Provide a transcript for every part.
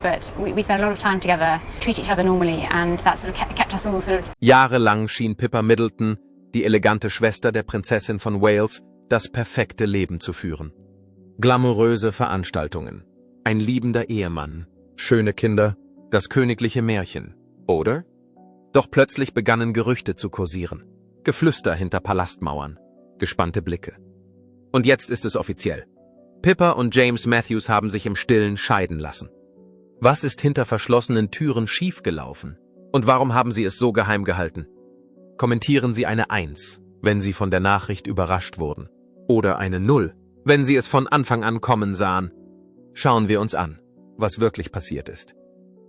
But we spent a lot of time together, treat each other normally, and that sort of kept us all sort of. Jahrelang schien Pippa Middleton, die elegante Schwester der Prinzessin von Wales, das perfekte Leben zu führen. Glamouröse Veranstaltungen, ein liebender Ehemann, schöne Kinder, das königliche Märchen, oder? Doch plötzlich begannen Gerüchte zu kursieren, Geflüster hinter Palastmauern, gespannte Blicke. Und jetzt ist es offiziell. Pippa und James Matthews haben sich im Stillen scheiden lassen. Was ist hinter verschlossenen Türen schiefgelaufen? Und warum haben sie es so geheim gehalten? Kommentieren Sie eine 1, wenn Sie von der Nachricht überrascht wurden. Oder eine 0, wenn Sie es von Anfang an kommen sahen. Schauen wir uns an, was wirklich passiert ist.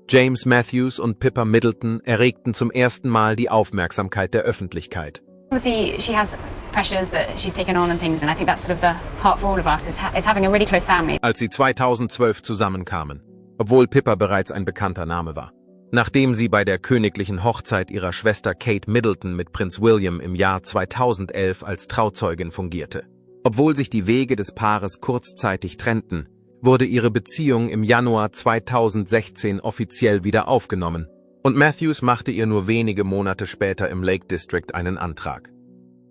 James Matthews und Pippa Middleton erregten zum ersten Mal die Aufmerksamkeit der Öffentlichkeit. Obviously, she has pressures that she's taken on and things, and I think that's sort of the heart for all of us is having a really close family. Als sie 2012 zusammenkamen, obwohl Pippa bereits ein bekannter Name war. Nachdem sie bei der königlichen Hochzeit ihrer Schwester Kate Middleton mit Prinz William im Jahr 2011 als Trauzeugin fungierte. Obwohl sich die Wege des Paares kurzzeitig trennten, wurde ihre Beziehung im Januar 2016 offiziell wieder aufgenommen und Matthews machte ihr nur wenige Monate später im Lake District einen Antrag.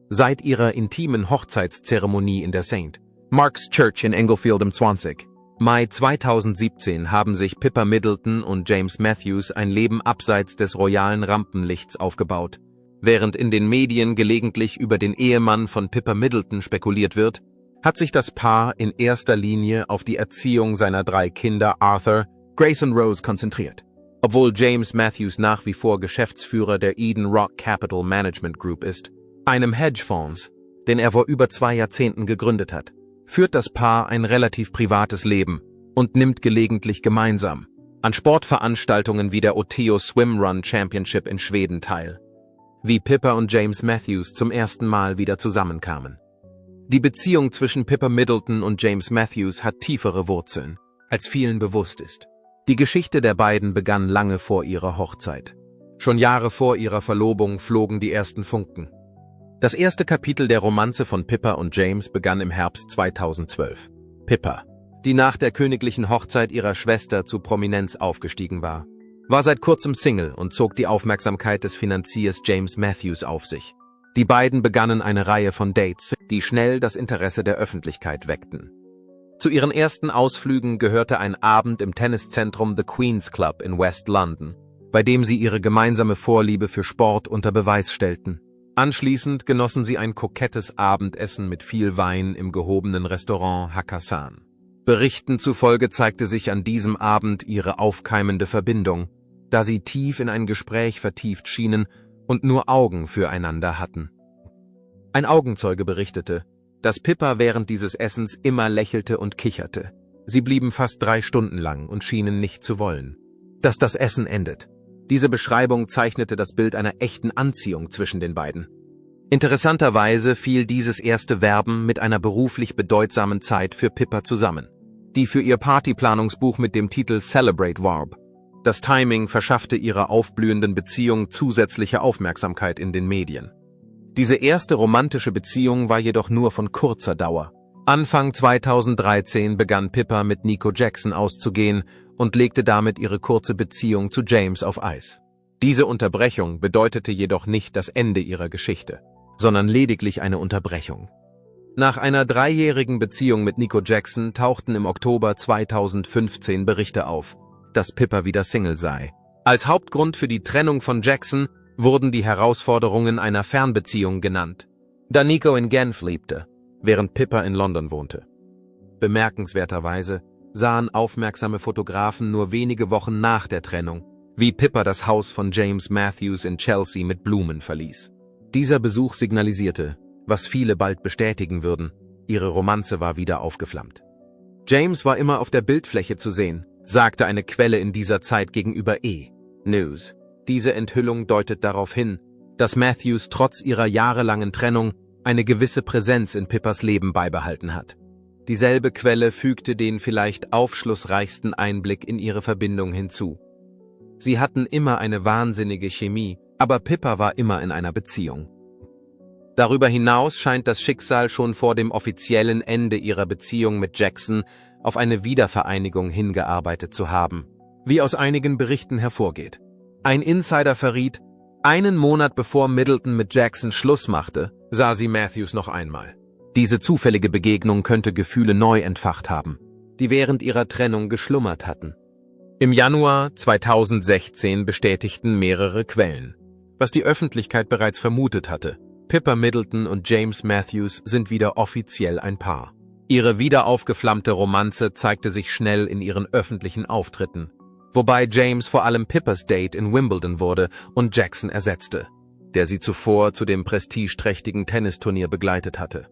Seit ihrer intimen Hochzeitszeremonie in der St. Mark's Church in Englefield im Swansea, Mai 2017 haben sich Pippa Middleton und James Matthews ein Leben abseits des royalen Rampenlichts aufgebaut. Während in den Medien gelegentlich über den Ehemann von Pippa Middleton spekuliert wird, hat sich das Paar in erster Linie auf die Erziehung seiner 3 Kinder Arthur, Grace und Rose konzentriert. Obwohl James Matthews nach wie vor Geschäftsführer der Eden Rock Capital Management Group ist, einem Hedgefonds, den er vor über 2 Jahrzehnten gegründet hat, führt das Paar ein relativ privates Leben und nimmt gelegentlich gemeinsam an Sportveranstaltungen wie der Oteo Swim Run Championship in Schweden teil. Wie Pippa und James Matthews zum ersten Mal wieder zusammenkamen. Die Beziehung zwischen Pippa Middleton und James Matthews hat tiefere Wurzeln, als vielen bewusst ist. Die Geschichte der beiden begann lange vor ihrer Hochzeit. Schon Jahre vor ihrer Verlobung flogen die ersten Funken. Das erste Kapitel der Romanze von Pippa und James begann im Herbst 2012. Pippa, die nach der königlichen Hochzeit ihrer Schwester zu Prominenz aufgestiegen war seit kurzem Single und zog die Aufmerksamkeit des Finanziers James Matthews auf sich. Die beiden begannen eine Reihe von Dates, die schnell das Interesse der Öffentlichkeit weckten. Zu ihren ersten Ausflügen gehörte ein Abend im Tenniszentrum The Queen's Club in West London, bei dem sie ihre gemeinsame Vorliebe für Sport unter Beweis stellten. Anschließend genossen sie ein kokettes Abendessen mit viel Wein im gehobenen Restaurant Hakkasan. Berichten zufolge zeigte sich an diesem Abend ihre aufkeimende Verbindung, da sie tief in ein Gespräch vertieft schienen und nur Augen füreinander hatten. Ein Augenzeuge berichtete, dass Pippa während dieses Essens immer lächelte und kicherte. Sie blieben fast 3 Stunden lang und schienen nicht zu wollen, dass das Essen endet. Diese Beschreibung zeichnete das Bild einer echten Anziehung zwischen den beiden. Interessanterweise fiel dieses erste Werben mit einer beruflich bedeutsamen Zeit für Pippa zusammen, die für ihr Partyplanungsbuch mit dem Titel Celebrate warb. Das Timing verschaffte ihrer aufblühenden Beziehung zusätzliche Aufmerksamkeit in den Medien. Diese erste romantische Beziehung war jedoch nur von kurzer Dauer. Anfang 2013 begann Pippa mit Nico Jackson auszugehen und legte damit ihre kurze Beziehung zu James auf Eis. Diese Unterbrechung bedeutete jedoch nicht das Ende ihrer Geschichte, sondern lediglich eine Unterbrechung. Nach einer 3-jährigen Beziehung mit Nico Jackson tauchten im Oktober 2015 Berichte auf, dass Pippa wieder Single sei. Als Hauptgrund für die Trennung von Jackson wurden die Herausforderungen einer Fernbeziehung genannt, da Nico in Genf lebte, während Pippa in London wohnte. Bemerkenswerterweise sahen aufmerksame Fotografen nur wenige Wochen nach der Trennung, wie Pippa das Haus von James Matthews in Chelsea mit Blumen verließ. Dieser Besuch signalisierte, was viele bald bestätigen würden, ihre Romanze war wieder aufgeflammt. James war immer auf der Bildfläche zu sehen, sagte eine Quelle in dieser Zeit gegenüber E! News. Diese Enthüllung deutet darauf hin, dass Matthews trotz ihrer jahrelangen Trennung eine gewisse Präsenz in Pippas Leben beibehalten hat. Dieselbe Quelle fügte den vielleicht aufschlussreichsten Einblick in ihre Verbindung hinzu. Sie hatten immer eine wahnsinnige Chemie, aber Pippa war immer in einer Beziehung. Darüber hinaus scheint das Schicksal schon vor dem offiziellen Ende ihrer Beziehung mit Jackson auf eine Wiedervereinigung hingearbeitet zu haben. wie aus einigen Berichten hervorgeht. Ein Insider verriet, einen Monat bevor Middleton mit Jackson Schluss machte, sah sie Matthews noch einmal. Diese zufällige Begegnung könnte Gefühle neu entfacht haben, die während ihrer Trennung geschlummert hatten. Im Januar 2016 bestätigten mehrere Quellen, was die Öffentlichkeit bereits vermutet hatte. Pippa Middleton und James Matthews sind wieder offiziell ein Paar. Ihre wiederaufgeflammte Romanze zeigte sich schnell in ihren öffentlichen Auftritten, wobei James vor allem Pippas Date in Wimbledon wurde und Jackson ersetzte, der sie zuvor zu dem prestigeträchtigen Tennisturnier begleitet hatte.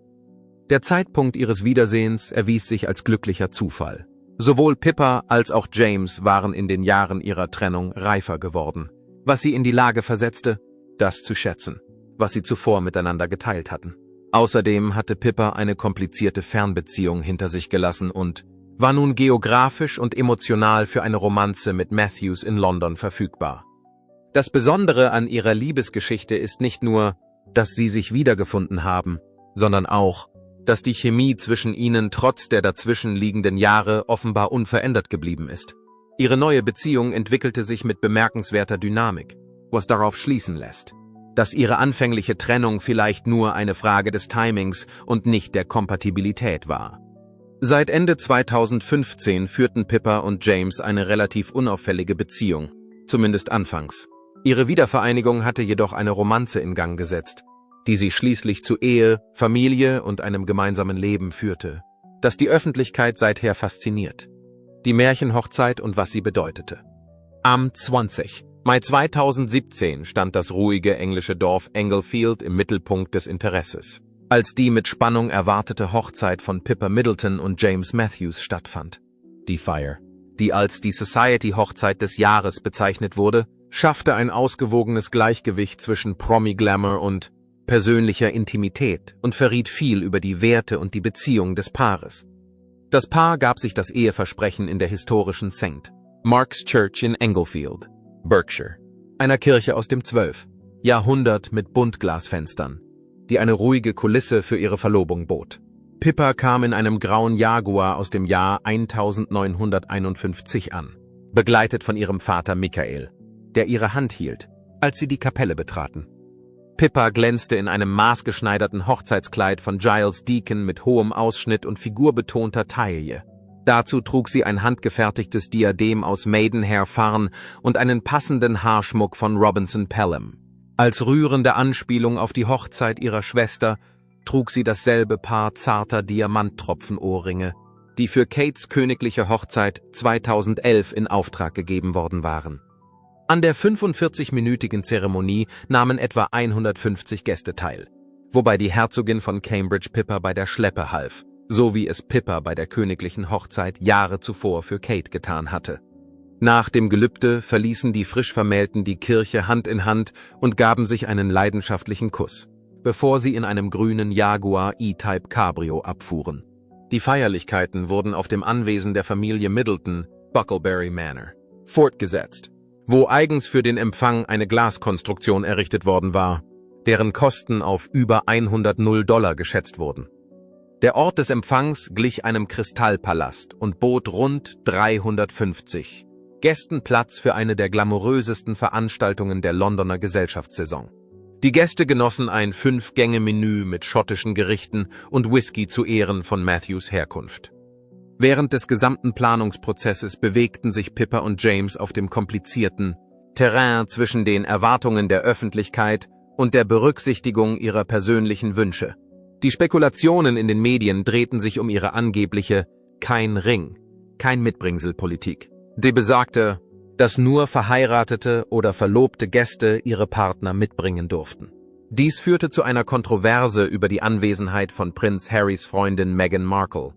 Der Zeitpunkt ihres Wiedersehens erwies sich als glücklicher Zufall. Sowohl Pippa als auch James waren in den Jahren ihrer Trennung reifer geworden, was sie in die Lage versetzte, das zu schätzen, was sie zuvor miteinander geteilt hatten. Außerdem hatte Pippa eine komplizierte Fernbeziehung hinter sich gelassen und war nun geografisch und emotional für eine Romanze mit Matthews in London verfügbar. Das Besondere an ihrer Liebesgeschichte ist nicht nur, dass sie sich wiedergefunden haben, sondern auch, dass die Chemie zwischen ihnen trotz der dazwischen liegenden Jahre offenbar unverändert geblieben ist. Ihre neue Beziehung entwickelte sich mit bemerkenswerter Dynamik, was darauf schließen lässt, dass ihre anfängliche Trennung vielleicht nur eine Frage des Timings und nicht der Kompatibilität war. Seit Ende 2015 führten Pippa und James eine relativ unauffällige Beziehung, zumindest anfangs. Ihre Wiedervereinigung hatte jedoch eine Romanze in Gang gesetzt, die sie schließlich zu Ehe, Familie und einem gemeinsamen Leben führte, das die Öffentlichkeit seither fasziniert. Die Märchenhochzeit und was sie bedeutete. Am 20. Mai 2017 stand das ruhige englische Dorf Englefield im Mittelpunkt des Interesses, als die mit Spannung erwartete Hochzeit von Pippa Middleton und James Matthews stattfand. Die Feier, die als die Society-Hochzeit des Jahres bezeichnet wurde, schaffte ein ausgewogenes Gleichgewicht zwischen Promi-Glamour und persönlicher Intimität und verriet viel über die Werte und die Beziehung des Paares. Das Paar gab sich das Eheversprechen in der historischen St. Mark's Church in Englefield, Berkshire, einer Kirche aus dem 12. Jahrhundert mit Buntglasfenstern, die eine ruhige Kulisse für ihre Verlobung bot. Pippa kam in einem grauen Jaguar aus dem Jahr 1951 an, begleitet von ihrem Vater Michael, der ihre Hand hielt, als sie die Kapelle betraten. Pippa glänzte in einem maßgeschneiderten Hochzeitskleid von Giles Deacon mit hohem Ausschnitt und figurbetonter Taille. Dazu trug sie ein handgefertigtes Diadem aus Maidenhair Farn und einen passenden Haarschmuck von Robinson Pelham. Als rührende Anspielung auf die Hochzeit ihrer Schwester trug sie dasselbe Paar zarter Diamanttropfenohrringe, die für Kates königliche Hochzeit 2011 in Auftrag gegeben worden waren. An der 45-minütigen Zeremonie nahmen etwa 150 Gäste teil, wobei die Herzogin von Cambridge Pippa bei der Schleppe half, so wie es Pippa bei der königlichen Hochzeit Jahre zuvor für Kate getan hatte. Nach dem Gelübde verließen die Frischvermählten die Kirche Hand in Hand und gaben sich einen leidenschaftlichen Kuss, bevor sie in einem grünen Jaguar E-Type Cabrio abfuhren. Die Feierlichkeiten wurden auf dem Anwesen der Familie Middleton, Bucklebury Manor, fortgesetzt, wo eigens für den Empfang eine Glaskonstruktion errichtet worden war, deren Kosten auf über $100 geschätzt wurden. Der Ort des Empfangs glich einem Kristallpalast und bot rund 350 Gästen Platz für eine der glamourösesten Veranstaltungen der Londoner Gesellschaftssaison. Die Gäste genossen ein 5-Gänge-Menü mit schottischen Gerichten und Whisky zu Ehren von Matthews Herkunft. Während des gesamten Planungsprozesses bewegten sich Pippa und James auf dem komplizierten Terrain zwischen den Erwartungen der Öffentlichkeit und der Berücksichtigung ihrer persönlichen Wünsche. Die Spekulationen in den Medien drehten sich um ihre angebliche „Kein Ring, kein Mitbringsel“-Politik, die besagte, dass nur verheiratete oder verlobte Gäste ihre Partner mitbringen durften. Dies führte zu einer Kontroverse über die Anwesenheit von Prinz Harrys Freundin Meghan Markle.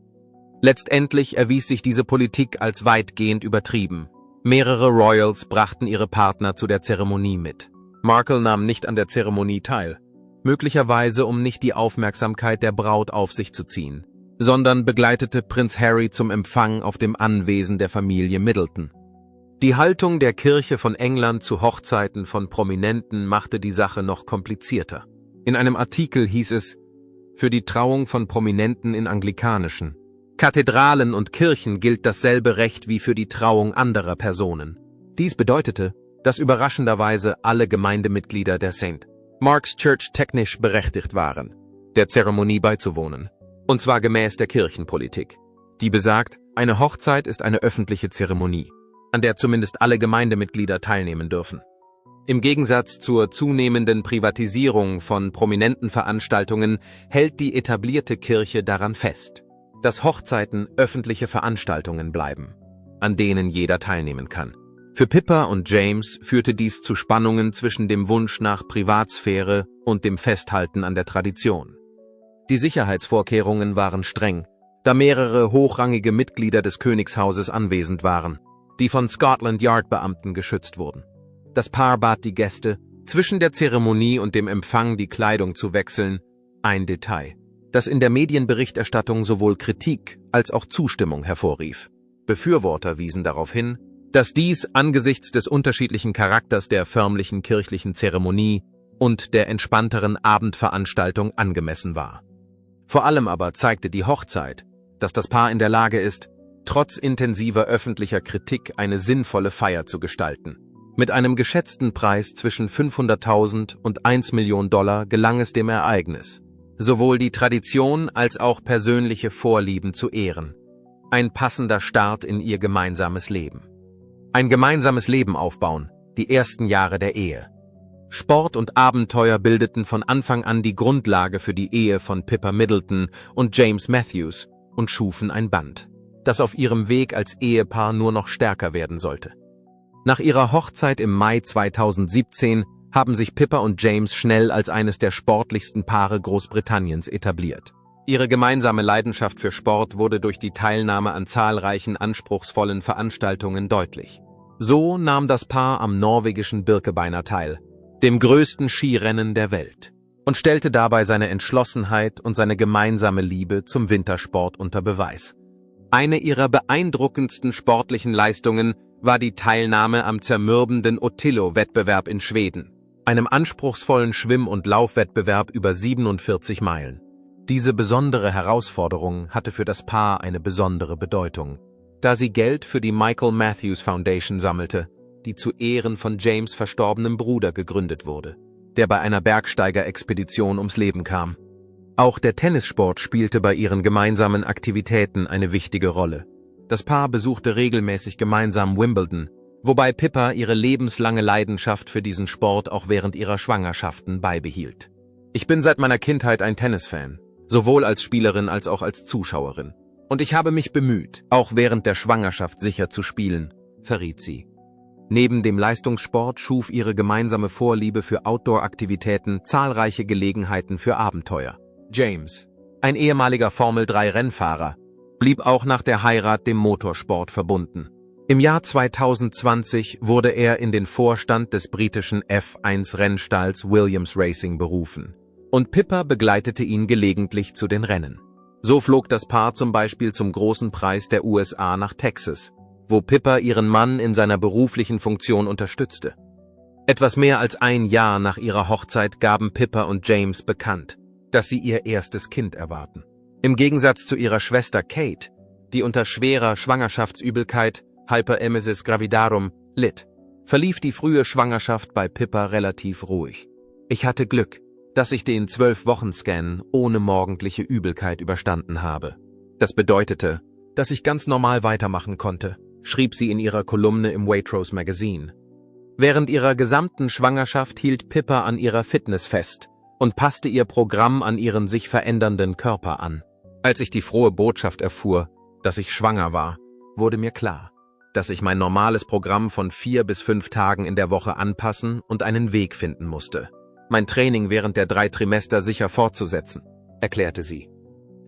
Letztendlich erwies sich diese Politik als weitgehend übertrieben. Mehrere Royals brachten ihre Partner zu der Zeremonie mit. Markle nahm nicht an der Zeremonie teil, möglicherweise um nicht die Aufmerksamkeit der Braut auf sich zu ziehen, sondern begleitete Prinz Harry zum Empfang auf dem Anwesen der Familie Middleton. Die Haltung der Kirche von England zu Hochzeiten von Prominenten machte die Sache noch komplizierter. In einem Artikel hieß es, für die Trauung von Prominenten in anglikanischen, Kathedralen und Kirchen gilt dasselbe Recht wie für die Trauung anderer Personen. Dies bedeutete, dass überraschenderweise alle Gemeindemitglieder der St. Mark's Church technisch berechtigt waren, der Zeremonie beizuwohnen. Und zwar gemäß der Kirchenpolitik, die besagt, eine Hochzeit ist eine öffentliche Zeremonie, an der zumindest alle Gemeindemitglieder teilnehmen dürfen. Im Gegensatz zur zunehmenden Privatisierung von prominenten Veranstaltungen hält die etablierte Kirche daran fest, dass Hochzeiten öffentliche Veranstaltungen bleiben, an denen jeder teilnehmen kann. Für Pippa und James führte dies zu Spannungen zwischen dem Wunsch nach Privatsphäre und dem Festhalten an der Tradition. Die Sicherheitsvorkehrungen waren streng, da mehrere hochrangige Mitglieder des Königshauses anwesend waren, die von Scotland Yard-Beamten geschützt wurden. Das Paar bat die Gäste, zwischen der Zeremonie und dem Empfang die Kleidung zu wechseln, ein Detail, das in der Medienberichterstattung sowohl Kritik als auch Zustimmung hervorrief. Befürworter wiesen darauf hin, dass dies angesichts des unterschiedlichen Charakters der förmlichen kirchlichen Zeremonie und der entspannteren Abendveranstaltung angemessen war. Vor allem aber zeigte die Hochzeit, dass das Paar in der Lage ist, trotz intensiver öffentlicher Kritik eine sinnvolle Feier zu gestalten. Mit einem geschätzten Preis zwischen 500.000 und 1 Million Dollar gelang es dem Ereignis, sowohl die Tradition als auch persönliche Vorlieben zu ehren. Ein passender Start in ihr gemeinsames Leben. Ein gemeinsames Leben aufbauen, die ersten Jahre der Ehe. Sport und Abenteuer bildeten von Anfang an die Grundlage für die Ehe von Pippa Middleton und James Matthews und schufen ein Band, das auf ihrem Weg als Ehepaar nur noch stärker werden sollte. Nach ihrer Hochzeit im Mai 2017 haben sich Pippa und James schnell als eines der sportlichsten Paare Großbritanniens etabliert. Ihre gemeinsame Leidenschaft für Sport wurde durch die Teilnahme an zahlreichen anspruchsvollen Veranstaltungen deutlich. So nahm das Paar am norwegischen Birkebeiner teil, dem größten Skirennen der Welt, und stellte dabei seine Entschlossenheit und seine gemeinsame Liebe zum Wintersport unter Beweis. Eine ihrer beeindruckendsten sportlichen Leistungen war die Teilnahme am zermürbenden Otillo-Wettbewerb in Schweden, einem anspruchsvollen Schwimm- und Laufwettbewerb über 47 Meilen. Diese besondere Herausforderung hatte für das Paar eine besondere Bedeutung, da sie Geld für die Michael Matthews Foundation sammelte, die zu Ehren von James' verstorbenem Bruder gegründet wurde, der bei einer Bergsteigerexpedition ums Leben kam. Auch der Tennissport spielte bei ihren gemeinsamen Aktivitäten eine wichtige Rolle. Das Paar besuchte regelmäßig gemeinsam Wimbledon, wobei Pippa ihre lebenslange Leidenschaft für diesen Sport auch während ihrer Schwangerschaften beibehielt. Ich bin seit meiner Kindheit ein Tennisfan, sowohl als Spielerin als auch als Zuschauerin. Und ich habe mich bemüht, auch während der Schwangerschaft sicher zu spielen, verriet sie. Neben dem Leistungssport schuf ihre gemeinsame Vorliebe für Outdoor-Aktivitäten zahlreiche Gelegenheiten für Abenteuer. James, ein ehemaliger Formel-3-Rennfahrer, blieb auch nach der Heirat dem Motorsport verbunden. Im Jahr 2020 wurde er in den Vorstand des britischen F1-Rennstalls Williams Racing berufen. Und Pippa begleitete ihn gelegentlich zu den Rennen. So flog das Paar zum Beispiel zum großen Preis der USA nach Texas, wo Pippa ihren Mann in seiner beruflichen Funktion unterstützte. Etwas mehr als ein Jahr nach ihrer Hochzeit gaben Pippa und James bekannt, dass sie ihr erstes Kind erwarten. Im Gegensatz zu ihrer Schwester Kate, die unter schwerer Schwangerschaftsübelkeit, Hyperemesis gravidarum, litt, verlief die frühe Schwangerschaft bei Pippa relativ ruhig. Ich hatte Glück, dass ich den 12-Wochen-Scan ohne morgendliche Übelkeit überstanden habe. Das bedeutete, dass ich ganz normal weitermachen konnte, schrieb sie in ihrer Kolumne im Waitrose Magazine. Während ihrer gesamten Schwangerschaft hielt Pippa an ihrer Fitness fest und passte ihr Programm an ihren sich verändernden Körper an. Als ich die frohe Botschaft erfuhr, dass ich schwanger war, wurde mir klar, dass ich mein normales Programm von 4 bis 5 Tagen in der Woche anpassen und einen Weg finden musste, mein Training während der 3 Trimester sicher fortzusetzen, erklärte sie.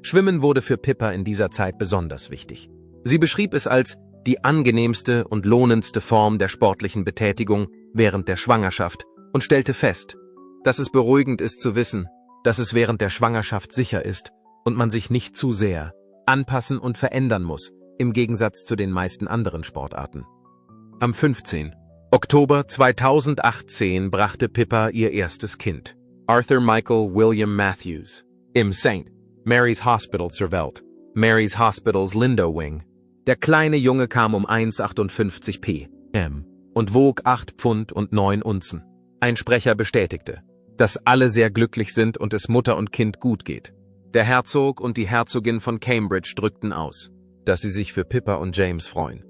Schwimmen wurde für Pippa in dieser Zeit besonders wichtig. Sie beschrieb es als die angenehmste und lohnendste Form der sportlichen Betätigung während der Schwangerschaft und stellte fest, dass es beruhigend ist zu wissen, dass es während der Schwangerschaft sicher ist und man sich nicht zu sehr anpassen und verändern muss, im Gegensatz zu den meisten anderen Sportarten. Am 15. Oktober 2018 brachte Pippa ihr erstes Kind, Arthur Michael William Matthews, im St. Mary's Hospital zur Welt. Mary's Hospital's Lindo Wing. Der kleine Junge kam um 1,58 p.m. und wog 8 Pfund und 9 Unzen. Ein Sprecher bestätigte, dass alle sehr glücklich sind und es Mutter und Kind gut geht. Der Herzog und die Herzogin von Cambridge drückten aus, dass sie sich für Pippa und James freuen.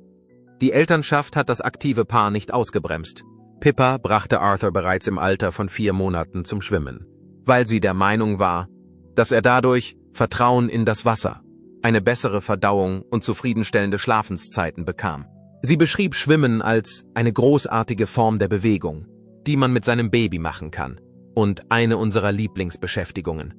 Die Elternschaft hat das aktive Paar nicht ausgebremst. Pippa brachte Arthur bereits im Alter von 4 Monaten zum Schwimmen, weil sie der Meinung war, dass er dadurch Vertrauen in das Wasser, eine bessere Verdauung und zufriedenstellende Schlafenszeiten bekam. Sie beschrieb Schwimmen als eine großartige Form der Bewegung, die man mit seinem Baby machen kann, und eine unserer Lieblingsbeschäftigungen.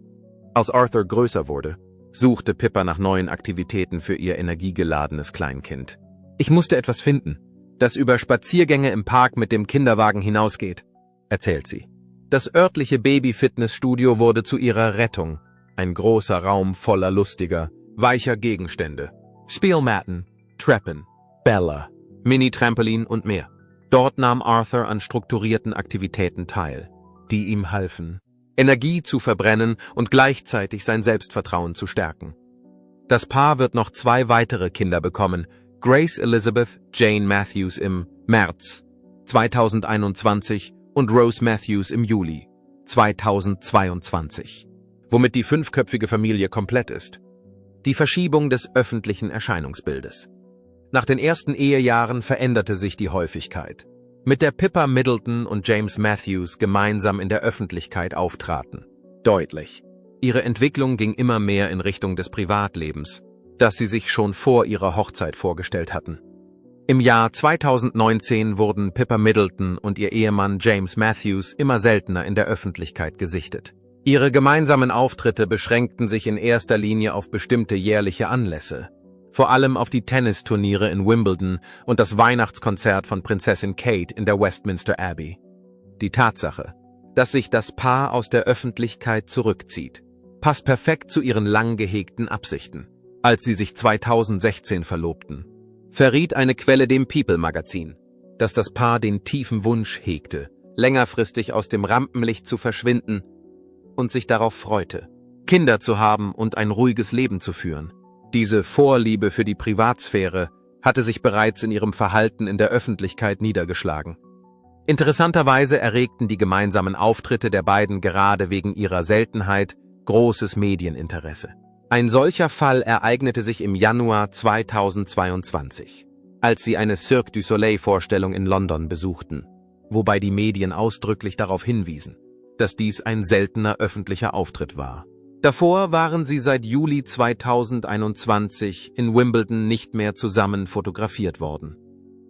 Als Arthur größer wurde, suchte Pippa nach neuen Aktivitäten für ihr energiegeladenes Kleinkind. Ich musste etwas finden, das über Spaziergänge im Park mit dem Kinderwagen hinausgeht, erzählt sie. Das örtliche Baby-Fitnessstudio wurde zu ihrer Rettung, ein großer Raum voller lustiger, weicher Gegenstände. Spielmatten, Treppen, Bälle, Mini-Trampolin und mehr. Dort nahm Arthur an strukturierten Aktivitäten teil, die ihm halfen, Energie zu verbrennen und gleichzeitig sein Selbstvertrauen zu stärken. Das Paar wird noch 2 weitere Kinder bekommen, Grace Elizabeth Jane Matthews im März 2021 und Rose Matthews im Juli 2022, womit die 5-köpfige Familie komplett ist. Die Verschiebung des öffentlichen Erscheinungsbildes. Nach den ersten Ehejahren veränderte sich die Häufigkeit, mit der Pippa Middleton und James Matthews gemeinsam in der Öffentlichkeit auftraten. Deutlich. Ihre Entwicklung ging immer mehr in Richtung des Privatlebens, das sie sich schon vor ihrer Hochzeit vorgestellt hatten. Im Jahr 2019 wurden Pippa Middleton und ihr Ehemann James Matthews immer seltener in der Öffentlichkeit gesichtet. Ihre gemeinsamen Auftritte beschränkten sich in erster Linie auf bestimmte jährliche Anlässe, vor allem auf die Tennisturniere in Wimbledon und das Weihnachtskonzert von Prinzessin Kate in der Westminster Abbey. Die Tatsache, dass sich das Paar aus der Öffentlichkeit zurückzieht, passt perfekt zu ihren lang gehegten Absichten. Als sie sich 2016 verlobten, verriet eine Quelle dem People-Magazin, dass das Paar den tiefen Wunsch hegte, längerfristig aus dem Rampenlicht zu verschwinden und sich darauf freute, Kinder zu haben und ein ruhiges Leben zu führen. Diese Vorliebe für die Privatsphäre hatte sich bereits in ihrem Verhalten in der Öffentlichkeit niedergeschlagen. Interessanterweise erregten die gemeinsamen Auftritte der beiden gerade wegen ihrer Seltenheit großes Medieninteresse. Ein solcher Fall ereignete sich im Januar 2022, als sie eine Cirque du Soleil-Vorstellung in London besuchten, wobei die Medien ausdrücklich darauf hinwiesen, dass dies ein seltener öffentlicher Auftritt war. Davor waren sie seit Juli 2021 in Wimbledon nicht mehr zusammen fotografiert worden.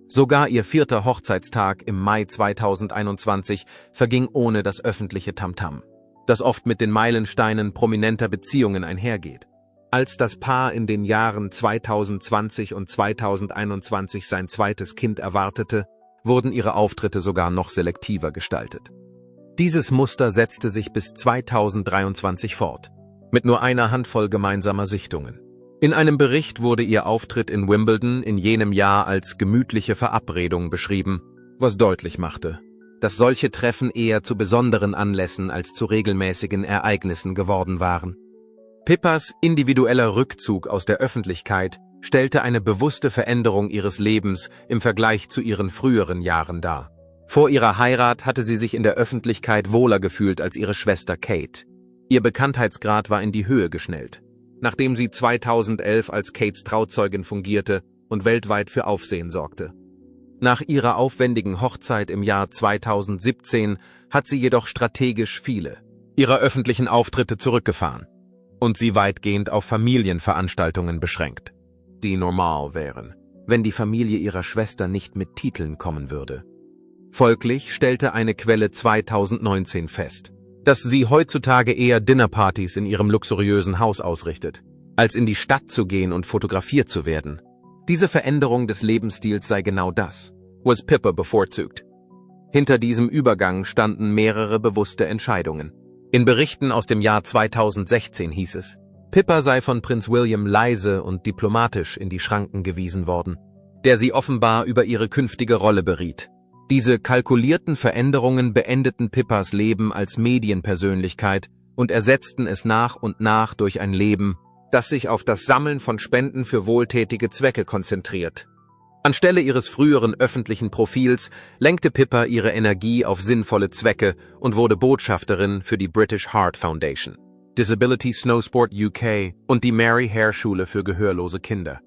Sogar ihr 4. Hochzeitstag im Mai 2021 verging ohne das öffentliche Tamtam, das oft mit den Meilensteinen prominenter Beziehungen einhergeht. Als das Paar in den Jahren 2020 und 2021 sein zweites Kind erwartete, wurden ihre Auftritte sogar noch selektiver gestaltet. Dieses Muster setzte sich bis 2023 fort, mit nur einer Handvoll gemeinsamer Sichtungen. In einem Bericht wurde ihr Auftritt in Wimbledon in jenem Jahr als gemütliche Verabredung beschrieben, was deutlich machte, dass solche Treffen eher zu besonderen Anlässen als zu regelmäßigen Ereignissen geworden waren. Pippas individueller Rückzug aus der Öffentlichkeit stellte eine bewusste Veränderung ihres Lebens im Vergleich zu ihren früheren Jahren dar. Vor ihrer Heirat hatte sie sich in der Öffentlichkeit wohler gefühlt als ihre Schwester Kate. Ihr Bekanntheitsgrad war in die Höhe geschnellt, nachdem sie 2011 als Kates Trauzeugin fungierte und weltweit für Aufsehen sorgte. Nach ihrer aufwendigen Hochzeit im Jahr 2017 hat sie jedoch strategisch viele ihrer öffentlichen Auftritte zurückgefahren und sie weitgehend auf Familienveranstaltungen beschränkt, die normal wären, wenn die Familie ihrer Schwester nicht mit Titeln kommen würde. Folglich stellte eine Quelle 2019 fest, dass sie heutzutage eher Dinnerpartys in ihrem luxuriösen Haus ausrichtet, als in die Stadt zu gehen und fotografiert zu werden. Diese Veränderung des Lebensstils sei genau das, was Pippa bevorzugt. Hinter diesem Übergang standen mehrere bewusste Entscheidungen. In Berichten aus dem Jahr 2016 hieß es, Pippa sei von Prinz William leise und diplomatisch in die Schranken gewiesen worden, der sie offenbar über ihre künftige Rolle beriet. Diese kalkulierten Veränderungen beendeten Pippas Leben als Medienpersönlichkeit und ersetzten es nach und nach durch ein Leben, das sich auf das Sammeln von Spenden für wohltätige Zwecke konzentriert. Anstelle ihres früheren öffentlichen Profils lenkte Pippa ihre Energie auf sinnvolle Zwecke und wurde Botschafterin für die British Heart Foundation, Disability Snowsport UK und die Mary Hare Schule für gehörlose Kinder.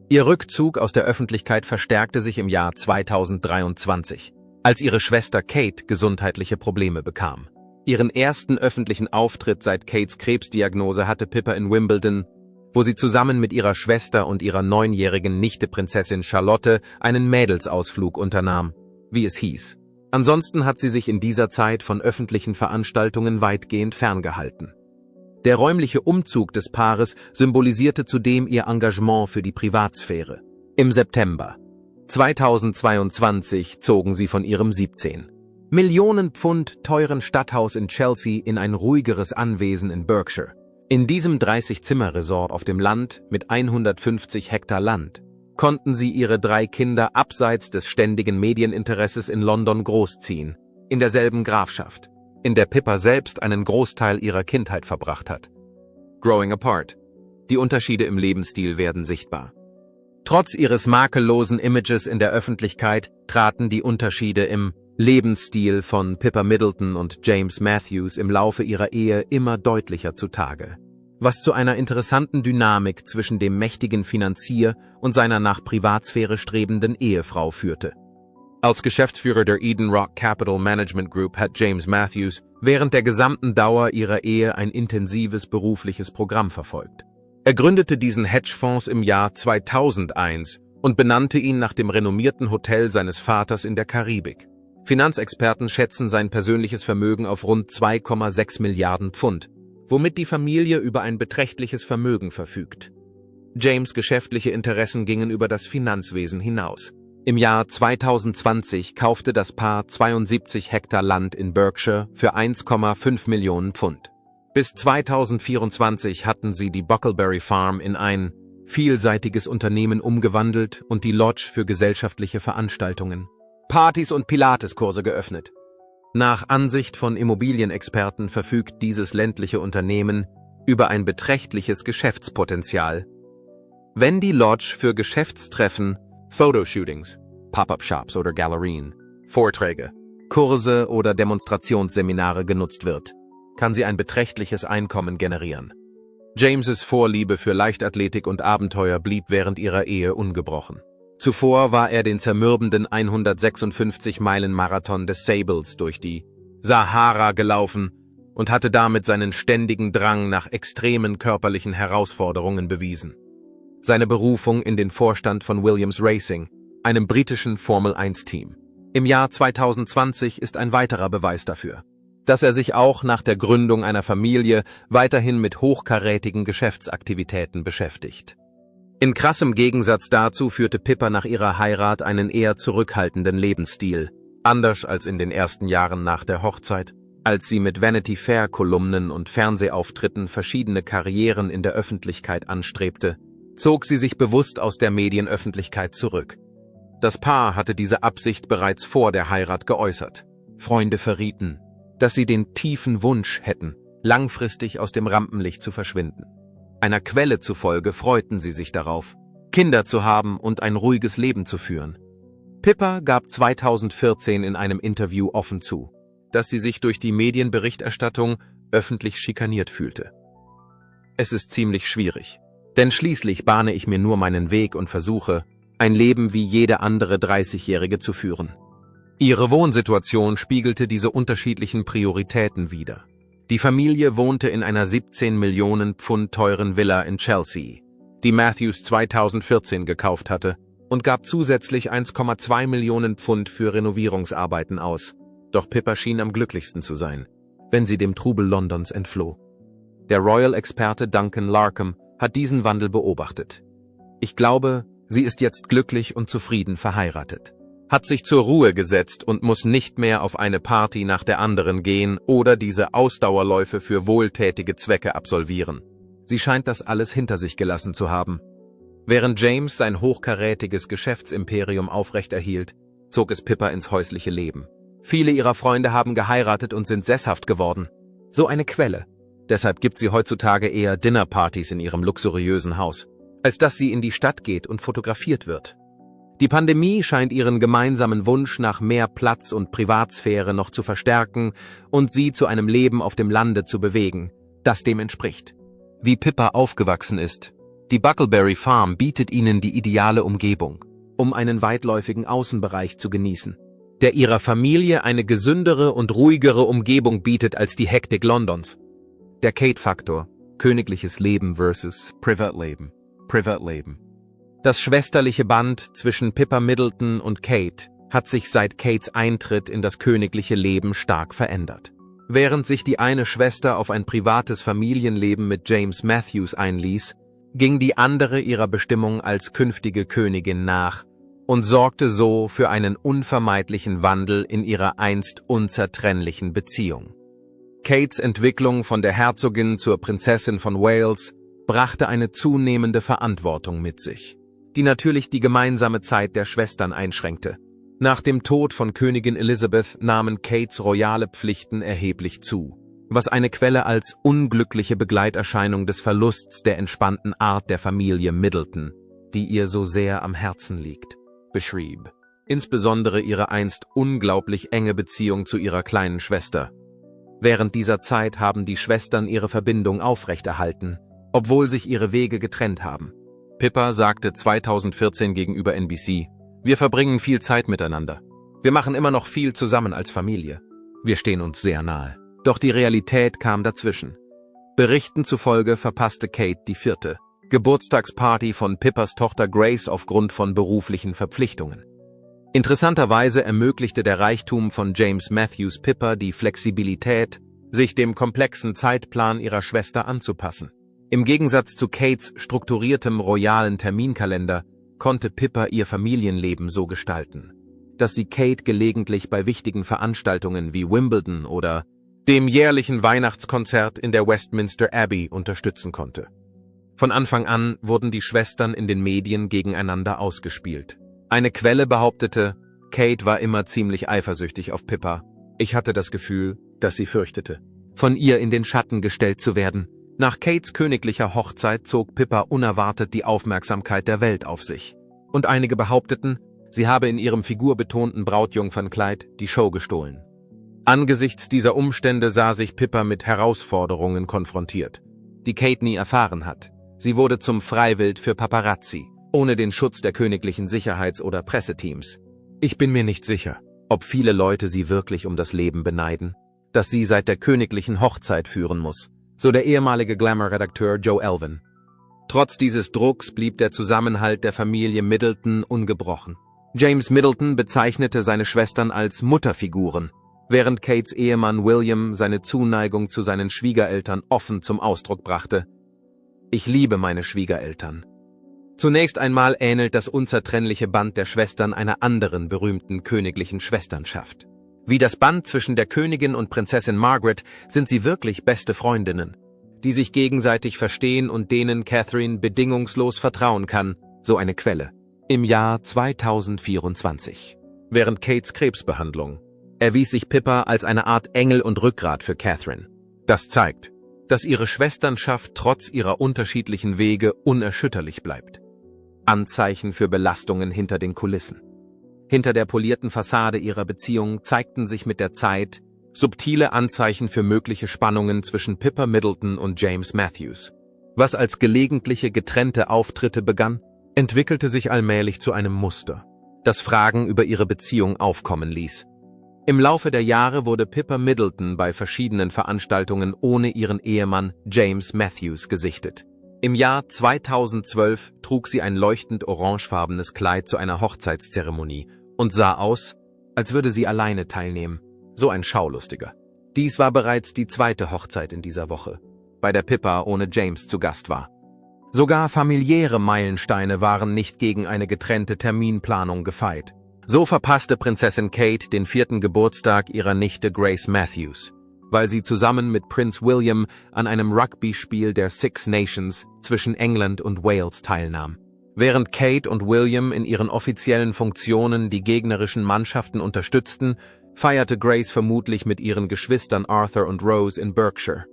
Ihr Rückzug aus der Öffentlichkeit verstärkte sich im Jahr 2023, als ihre Schwester Kate gesundheitliche Probleme bekam. Ihren ersten öffentlichen Auftritt seit Kates Krebsdiagnose hatte Pippa in Wimbledon, wo sie zusammen mit ihrer Schwester und ihrer 9-jährigen Nichte Prinzessin Charlotte einen Mädelsausflug unternahm, wie es hieß. Ansonsten hat sie sich in dieser Zeit von öffentlichen Veranstaltungen weitgehend ferngehalten. Der räumliche Umzug des Paares symbolisierte zudem ihr Engagement für die Privatsphäre. Im September 2022 zogen sie von ihrem 17 Millionen Pfund teuren Stadthaus in Chelsea in ein ruhigeres Anwesen in Berkshire. In diesem 30-Zimmer-Resort auf dem Land mit 150 Hektar Land konnten sie ihre 3 Kinder abseits des ständigen Medieninteresses in London großziehen, in derselben Grafschaft, in der Pippa selbst einen Großteil ihrer Kindheit verbracht hat. Growing apart. Die Unterschiede im Lebensstil werden sichtbar. Trotz ihres makellosen Images in der Öffentlichkeit traten die Unterschiede im Lebensstil von Pippa Middleton und James Matthews im Laufe ihrer Ehe immer deutlicher zutage, was zu einer interessanten Dynamik zwischen dem mächtigen Finanzier und seiner nach Privatsphäre strebenden Ehefrau führte. Als Geschäftsführer der Eden Rock Capital Management Group hat James Matthews während der gesamten Dauer ihrer Ehe ein intensives berufliches Programm verfolgt. Er gründete diesen Hedgefonds im Jahr 2001 und benannte ihn nach dem renommierten Hotel seines Vaters in der Karibik. Finanzexperten schätzen sein persönliches Vermögen auf rund 2,6 Milliarden Pfund, womit die Familie über ein beträchtliches Vermögen verfügt. James' geschäftliche Interessen gingen über das Finanzwesen hinaus. Im Jahr 2020 kaufte das Paar 72 Hektar Land in Berkshire für 1,5 Millionen Pfund. Bis 2024 hatten sie die Bucklebury Farm in ein vielseitiges Unternehmen umgewandelt und die Lodge für gesellschaftliche Veranstaltungen, Partys und Pilateskurse geöffnet. Nach Ansicht von Immobilienexperten verfügt dieses ländliche Unternehmen über ein beträchtliches Geschäftspotenzial. Wenn die Lodge für Geschäftstreffen, Photoshootings, Pop-up-Shops oder Galerien, Vorträge, Kurse oder Demonstrationsseminare genutzt wird, kann sie ein beträchtliches Einkommen generieren. James' Vorliebe für Leichtathletik und Abenteuer blieb während ihrer Ehe ungebrochen. Zuvor war er den zermürbenden 156-Meilen-Marathon des Sables durch die Sahara gelaufen und hatte damit seinen ständigen Drang nach extremen körperlichen Herausforderungen bewiesen. Seine Berufung in den Vorstand von Williams Racing, einem britischen Formel-1-Team, im Jahr 2020 ist ein weiterer Beweis dafür, dass er sich auch nach der Gründung einer Familie weiterhin mit hochkarätigen Geschäftsaktivitäten beschäftigt. In krassem Gegensatz dazu führte Pippa nach ihrer Heirat einen eher zurückhaltenden Lebensstil, anders als in den ersten Jahren nach der Hochzeit, als sie mit Vanity Fair-Kolumnen und Fernsehauftritten verschiedene Karrieren in der Öffentlichkeit anstrebte, zog sie sich bewusst aus der Medienöffentlichkeit zurück. Das Paar hatte diese Absicht bereits vor der Heirat geäußert. Freunde verrieten, dass sie den tiefen Wunsch hätten, langfristig aus dem Rampenlicht zu verschwinden. Einer Quelle zufolge freuten sie sich darauf, Kinder zu haben und ein ruhiges Leben zu führen. Pippa gab 2014 in einem Interview offen zu, dass sie sich durch die Medienberichterstattung öffentlich schikaniert fühlte. Es ist ziemlich schwierig, denn schließlich bahne ich mir nur meinen Weg und versuche, ein Leben wie jede andere 30-Jährige zu führen. Ihre Wohnsituation spiegelte diese unterschiedlichen Prioritäten wider. Die Familie wohnte in einer 17 Millionen Pfund teuren Villa in Chelsea, die Matthews 2014 gekauft hatte, und gab zusätzlich 1,2 Millionen Pfund für Renovierungsarbeiten aus. Doch Pippa schien am glücklichsten zu sein, wenn sie dem Trubel Londons entfloh. Der Royal-Experte Duncan Larkham hat diesen Wandel beobachtet. Ich glaube, sie ist jetzt glücklich und zufrieden verheiratet, hat sich zur Ruhe gesetzt und muss nicht mehr auf eine Party nach der anderen gehen oder diese Ausdauerläufe für wohltätige Zwecke absolvieren. Sie scheint das alles hinter sich gelassen zu haben. Während James sein hochkarätiges Geschäftsimperium aufrechterhielt, zog es Pippa ins häusliche Leben. Viele ihrer Freunde haben geheiratet und sind sesshaft geworden. So eine Quelle, Deshalb gibt sie heutzutage eher Dinnerpartys in ihrem luxuriösen Haus, als dass sie in die Stadt geht und fotografiert wird. Die Pandemie scheint ihren gemeinsamen Wunsch nach mehr Platz und Privatsphäre noch zu verstärken und sie zu einem Leben auf dem Lande zu bewegen, das dem entspricht. Wie Pippa aufgewachsen ist. Die Buckleberry Farm bietet ihnen die ideale Umgebung, um einen weitläufigen Außenbereich zu genießen, der ihrer Familie eine gesündere und ruhigere Umgebung bietet als die Hektik Londons. Der Kate-Faktor, königliches Leben versus Privatleben. Das schwesterliche Band zwischen Pippa Middleton und Kate hat sich seit Kates Eintritt in das königliche Leben stark verändert. Während sich die eine Schwester auf ein privates Familienleben mit James Matthews einließ, ging die andere ihrer Bestimmung als künftige Königin nach und sorgte so für einen unvermeidlichen Wandel in ihrer einst unzertrennlichen Beziehung. Kates Entwicklung von der Herzogin zur Prinzessin von Wales brachte eine zunehmende Verantwortung mit sich, die natürlich die gemeinsame Zeit der Schwestern einschränkte. Nach dem Tod von Königin Elizabeth nahmen Kates royale Pflichten erheblich zu, was eine Quelle als unglückliche Begleiterscheinung des Verlusts der entspannten Art der Familie Middleton, die ihr so sehr am Herzen liegt, beschrieb. Insbesondere ihre einst unglaublich enge Beziehung zu ihrer kleinen Schwester. Während dieser Zeit haben die Schwestern ihre Verbindung aufrechterhalten, obwohl sich ihre Wege getrennt haben. Pippa sagte 2014 gegenüber NBC: „Wir verbringen viel Zeit miteinander. Wir machen immer noch viel zusammen als Familie. Wir stehen uns sehr nahe." Doch die Realität kam dazwischen. Berichten zufolge verpasste Kate die 4. Geburtstagsparty von Pippas Tochter Grace aufgrund von beruflichen Verpflichtungen. Interessanterweise ermöglichte der Reichtum von James Matthews Pippa die Flexibilität, sich dem komplexen Zeitplan ihrer Schwester anzupassen. Im Gegensatz zu Kates strukturiertem royalen Terminkalender konnte Pippa ihr Familienleben so gestalten, dass sie Kate gelegentlich bei wichtigen Veranstaltungen wie Wimbledon oder dem jährlichen Weihnachtskonzert in der Westminster Abbey unterstützen konnte. Von Anfang an wurden die Schwestern in den Medien gegeneinander ausgespielt. Eine Quelle behauptete, Kate war immer ziemlich eifersüchtig auf Pippa. Ich hatte das Gefühl, dass sie fürchtete, von ihr in den Schatten gestellt zu werden. Nach Kates königlicher Hochzeit zog Pippa unerwartet die Aufmerksamkeit der Welt auf sich. Und einige behaupteten, sie habe in ihrem figurbetonten Brautjungfernkleid die Show gestohlen. Angesichts dieser Umstände sah sich Pippa mit Herausforderungen konfrontiert, die Kate nie erfahren hat. Sie wurde zum Freiwild für Paparazzi, ohne den Schutz der königlichen Sicherheits- oder Presseteams. Ich bin mir nicht sicher, ob viele Leute sie wirklich um das Leben beneiden, das sie seit der königlichen Hochzeit führen muss, so der ehemalige Glamour-Redakteur Joe Alvin. Trotz dieses Drucks blieb der Zusammenhalt der Familie Middleton ungebrochen. James Middleton bezeichnete seine Schwestern als Mutterfiguren, während Kates Ehemann William seine Zuneigung zu seinen Schwiegereltern offen zum Ausdruck brachte. Ich liebe meine Schwiegereltern. Zunächst einmal ähnelt das unzertrennliche Band der Schwestern einer anderen berühmten königlichen Schwesternschaft. Wie das Band zwischen der Königin und Prinzessin Margaret sind sie wirklich beste Freundinnen, die sich gegenseitig verstehen und denen Catherine bedingungslos vertrauen kann, so eine Quelle. Im Jahr 2024, während Kates Krebsbehandlung, erwies sich Pippa als eine Art Engel und Rückgrat für Catherine. Das zeigt, dass ihre Schwesternschaft trotz ihrer unterschiedlichen Wege unerschütterlich bleibt. Anzeichen für Belastungen hinter den Kulissen. Hinter der polierten Fassade ihrer Beziehung zeigten sich mit der Zeit subtile Anzeichen für mögliche Spannungen zwischen Pippa Middleton und James Matthews. Was als gelegentliche getrennte Auftritte begann, entwickelte sich allmählich zu einem Muster, das Fragen über ihre Beziehung aufkommen ließ. Im Laufe der Jahre wurde Pippa Middleton bei verschiedenen Veranstaltungen ohne ihren Ehemann James Matthews gesichtet. Im Jahr 2012 trug sie ein leuchtend orangefarbenes Kleid zu einer Hochzeitszeremonie und sah aus, als würde sie alleine teilnehmen. So ein Schaulustiger. Dies war bereits die 2. Hochzeit in dieser Woche, bei der Pippa ohne James zu Gast war. Sogar familiäre Meilensteine waren nicht gegen eine getrennte Terminplanung gefeit. So verpasste Prinzessin Kate den 4. Geburtstag ihrer Nichte Grace Matthews, weil sie zusammen mit Prinz William an einem Rugby-Spiel der Six Nations zwischen England und Wales teilnahm. Während Kate und William in ihren offiziellen Funktionen die gegnerischen Mannschaften unterstützten, feierte Grace vermutlich mit ihren Geschwistern Arthur und Rose in Berkshire.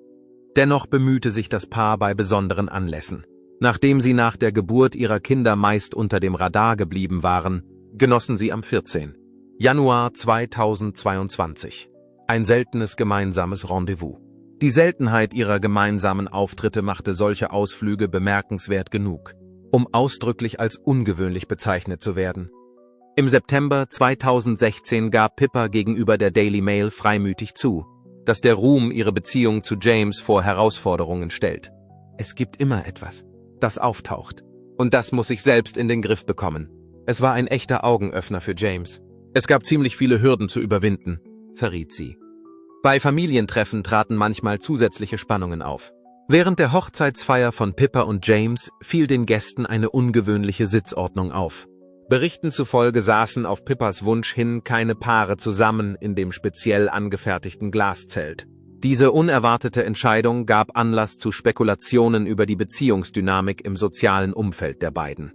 Dennoch bemühte sich das Paar bei besonderen Anlässen. Nachdem sie nach der Geburt ihrer Kinder meist unter dem Radar geblieben waren, genossen sie am 14. Januar 2022 ein seltenes gemeinsames Rendezvous. Die Seltenheit ihrer gemeinsamen Auftritte machte solche Ausflüge bemerkenswert genug, um ausdrücklich als ungewöhnlich bezeichnet zu werden. Im September 2016 gab Pippa gegenüber der Daily Mail freimütig zu, dass der Ruhm ihre Beziehung zu James vor Herausforderungen stellt. Es gibt immer etwas, das auftaucht. Und das muss ich selbst in den Griff bekommen. Es war ein echter Augenöffner für James. Es gab ziemlich viele Hürden zu überwinden, verriet sie. Bei Familientreffen traten manchmal zusätzliche Spannungen auf. Während der Hochzeitsfeier von Pippa und James fiel den Gästen eine ungewöhnliche Sitzordnung auf. Berichten zufolge saßen auf Pippas Wunsch hin keine Paare zusammen in dem speziell angefertigten Glaszelt. Diese unerwartete Entscheidung gab Anlass zu Spekulationen über die Beziehungsdynamik im sozialen Umfeld der beiden.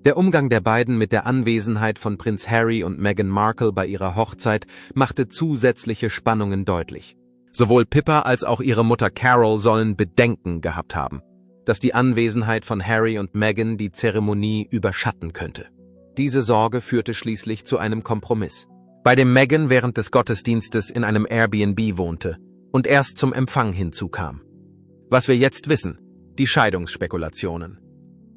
Der Umgang der beiden mit der Anwesenheit von Prinz Harry und Meghan Markle bei ihrer Hochzeit machte zusätzliche Spannungen deutlich. Sowohl Pippa als auch ihre Mutter Carol sollen Bedenken gehabt haben, dass die Anwesenheit von Harry und Meghan die Zeremonie überschatten könnte. Diese Sorge führte schließlich zu einem Kompromiss, bei dem Meghan während des Gottesdienstes in einem Airbnb wohnte und erst zum Empfang hinzukam. Was wir jetzt wissen: die Scheidungsspekulationen.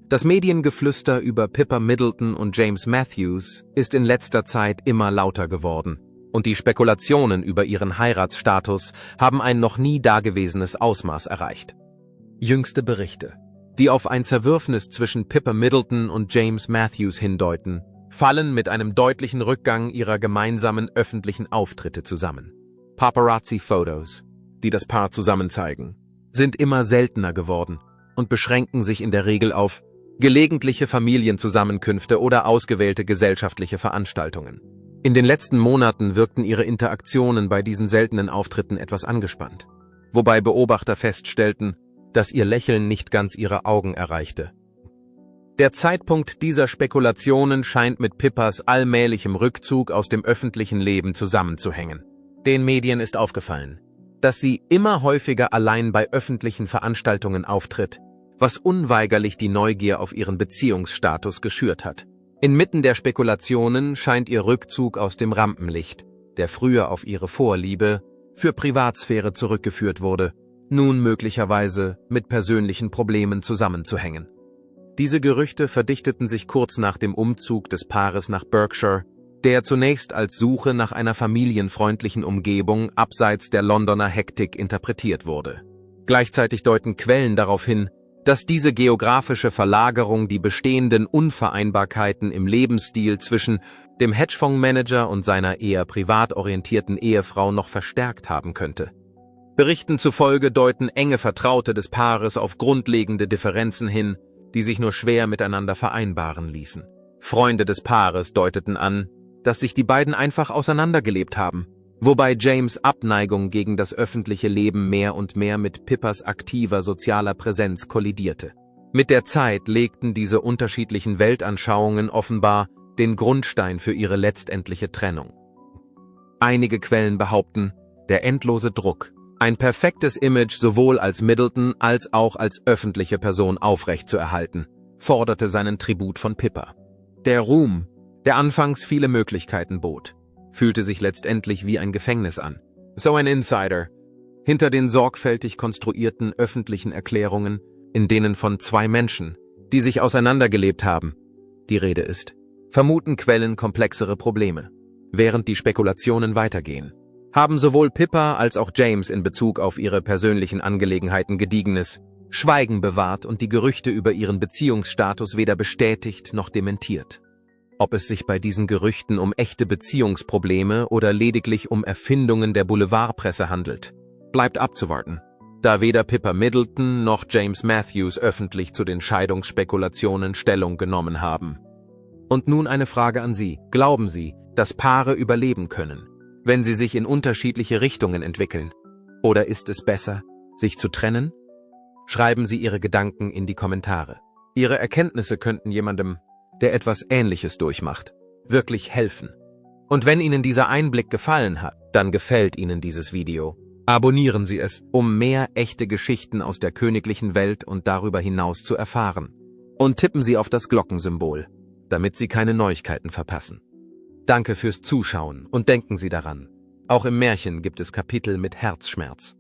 Das Mediengeflüster über Pippa Middleton und James Matthews ist in letzter Zeit immer lauter geworden, und die Spekulationen über ihren Heiratsstatus haben ein noch nie dagewesenes Ausmaß erreicht. Jüngste Berichte, die auf ein Zerwürfnis zwischen Pippa Middleton und James Matthews hindeuten, fallen mit einem deutlichen Rückgang ihrer gemeinsamen öffentlichen Auftritte zusammen. Paparazzi-Fotos, die das Paar zusammen zeigen, sind immer seltener geworden und beschränken sich in der Regel auf gelegentliche Familienzusammenkünfte oder ausgewählte gesellschaftliche Veranstaltungen. In den letzten Monaten wirkten ihre Interaktionen bei diesen seltenen Auftritten etwas angespannt, wobei Beobachter feststellten, dass ihr Lächeln nicht ganz ihre Augen erreichte. Der Zeitpunkt dieser Spekulationen scheint mit Pippas allmählichem Rückzug aus dem öffentlichen Leben zusammenzuhängen. Den Medien ist aufgefallen, dass sie immer häufiger allein bei öffentlichen Veranstaltungen auftritt, was unweigerlich die Neugier auf ihren Beziehungsstatus geschürt hat. Inmitten der Spekulationen scheint ihr Rückzug aus dem Rampenlicht, der früher auf ihre Vorliebe für Privatsphäre zurückgeführt wurde, nun möglicherweise mit persönlichen Problemen zusammenzuhängen. Diese Gerüchte verdichteten sich kurz nach dem Umzug des Paares nach Berkshire, der zunächst als Suche nach einer familienfreundlichen Umgebung abseits der Londoner Hektik interpretiert wurde. Gleichzeitig deuten Quellen darauf hin, dass diese geografische Verlagerung die bestehenden Unvereinbarkeiten im Lebensstil zwischen dem Hedgefondsmanager und seiner eher privat orientierten Ehefrau noch verstärkt haben könnte. Berichten zufolge deuten enge Vertraute des Paares auf grundlegende Differenzen hin, die sich nur schwer miteinander vereinbaren ließen. Freunde des Paares deuteten an, dass sich die beiden einfach auseinandergelebt haben, wobei James' Abneigung gegen das öffentliche Leben mehr und mehr mit Pippas aktiver sozialer Präsenz kollidierte. Mit der Zeit legten diese unterschiedlichen Weltanschauungen offenbar den Grundstein für ihre letztendliche Trennung. Einige Quellen behaupten, der endlose Druck, ein perfektes Image sowohl als Middleton als auch als öffentliche Person aufrechtzuerhalten, forderte seinen Tribut von Pippa. Der Ruhm, der anfangs viele Möglichkeiten bot, fühlte sich letztendlich wie ein Gefängnis an. So ein Insider. Hinter den sorgfältig konstruierten öffentlichen Erklärungen, in denen von zwei Menschen, die sich auseinandergelebt haben, die Rede ist, vermuten Quellen komplexere Probleme. Während die Spekulationen weitergehen, haben sowohl Pippa als auch James in Bezug auf ihre persönlichen Angelegenheiten gediegenes Schweigen bewahrt und die Gerüchte über ihren Beziehungsstatus weder bestätigt noch dementiert. Ob es sich bei diesen Gerüchten um echte Beziehungsprobleme oder lediglich um Erfindungen der Boulevardpresse handelt, bleibt abzuwarten, da weder Pippa Middleton noch James Matthews öffentlich zu den Scheidungsspekulationen Stellung genommen haben. Und nun eine Frage an Sie. Glauben Sie, dass Paare überleben können, wenn sie sich in unterschiedliche Richtungen entwickeln? Oder ist es besser, sich zu trennen? Schreiben Sie Ihre Gedanken in die Kommentare. Ihre Erkenntnisse könnten jemandem, der etwas Ähnliches durchmacht, wirklich helfen. Und wenn Ihnen dieser Einblick gefallen hat, dann gefällt Ihnen dieses Video. Abonnieren Sie es, um mehr echte Geschichten aus der königlichen Welt und darüber hinaus zu erfahren. Und tippen Sie auf das Glockensymbol, damit Sie keine Neuigkeiten verpassen. Danke fürs Zuschauen und denken Sie daran, auch im Märchen gibt es Kapitel mit Herzschmerz.